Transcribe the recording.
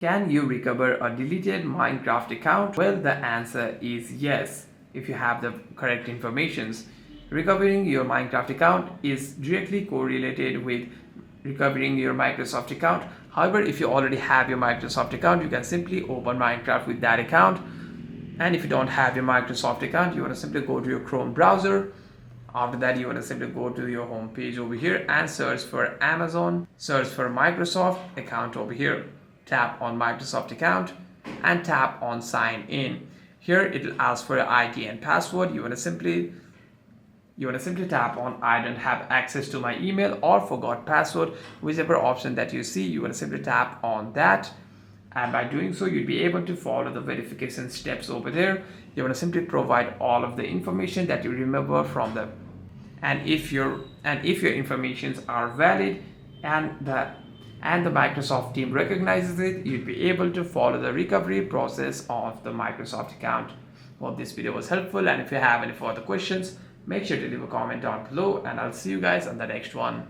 Can you recover a deleted Minecraft account? Well, the answer is yes, if you have the correct informations. Recovering your Minecraft account is directly correlated with recovering your Microsoft account. However, if you already have your Microsoft account, you can simply open Minecraft with that account. And if you don't have your Microsoft account, you want to simply go to your Chrome browser. After that, you want to simply go to your home page over here and search for Amazon, search for Microsoft account over here. Tap on Microsoft account and tap on sign in. Here it will ask for your ID and password. You want to simply tap on I don't have access to my email or forgot password, whichever option that you see. You want to simply tap on that, and by doing so you'll be able to follow the verification steps over there. You want to simply provide all of the information that you remember from them, and if your informations are valid and the Microsoft team recognizes it, you'll be able to follow the recovery process of the Microsoft account. Hope this video was helpful, and if you have any further questions, make sure to leave a comment down below, and I'll see you guys on the next one.